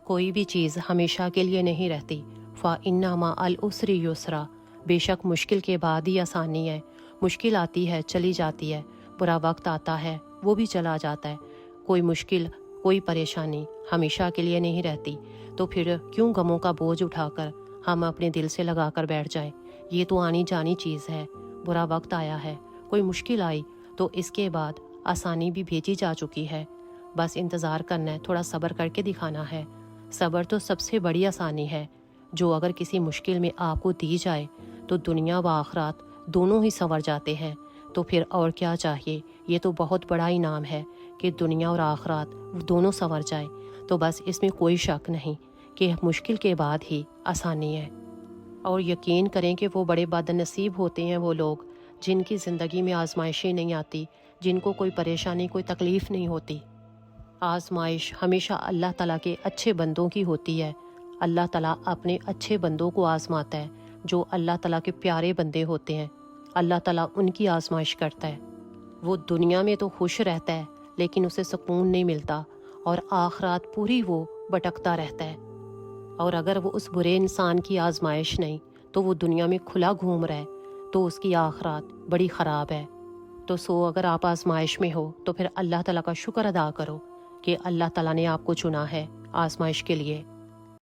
کوئی بھی چیز ہمیشہ کے لیے نہیں رہتی۔ فَإِنَّ مَعَ الْعُسْرِ يُسْرًا، بے شک مشکل کے بعد ہی آسانی ہے۔ مشکل آتی ہے چلی جاتی ہے، برا وقت آتا ہے وہ بھی چلا جاتا ہے۔ کوئی مشکل، کوئی پریشانی ہمیشہ کے لیے نہیں رہتی، تو پھر کیوں غموں کا بوجھ اٹھا کر ہم اپنے دل سے لگا کر بیٹھ جائیں؟ یہ تو آنی جانی چیز ہے۔ برا وقت آیا ہے، کوئی مشکل آئی، تو اس کے بعد آسانی بھی بھیجی جا چکی ہے۔ بس انتظار کرنا ہے، تھوڑا صبر کر کے دکھانا ہے۔ صبر تو سب سے بڑی آسانی ہے، جو اگر کسی مشکل میں آپ کو دی جائے تو دنیا و آخرات دونوں ہی سنور جاتے ہیں۔ تو پھر اور کیا چاہیے؟ یہ تو بہت بڑا انعام ہے کہ دنیا اور آخرات دونوں سنور جائیں۔ تو بس اس میں کوئی شک نہیں کہ مشکل کے بعد ہی آسانی ہے۔ اور یقین کریں کہ وہ بڑے بد نصیب ہوتے ہیں وہ لوگ جن کی زندگی میں آزمائشیں نہیں آتی، جن کو کوئی پریشانی، کوئی تکلیف نہیں ہوتی۔ آزمائش ہمیشہ اللہ تعالیٰ کے اچھے بندوں کی ہوتی ہے۔ اللہ تعالیٰ اپنے اچھے بندوں کو آزماتا ہے، جو اللہ تعالیٰ کے پیارے بندے ہوتے ہیں۔ اللہ تعالیٰ ان کی آزمائش کرتا ہے۔ وہ دنیا میں تو خوش رہتا ہے لیکن اسے سکون نہیں ملتا، اور آخرات پوری وہ بھٹکتا رہتا ہے۔ اور اگر وہ اس برے انسان کی آزمائش نہیں تو وہ دنیا میں کھلا گھوم رہا ہے، تو اس کی آخرات بڑی خراب ہے۔ تو اگر آپ آزمائش میں ہو تو پھر اللہ تعالیٰ کا شکر ادا کرو کہ اللہ تعالیٰ نے آپ کو چنا ہے آزمائش کے لیے۔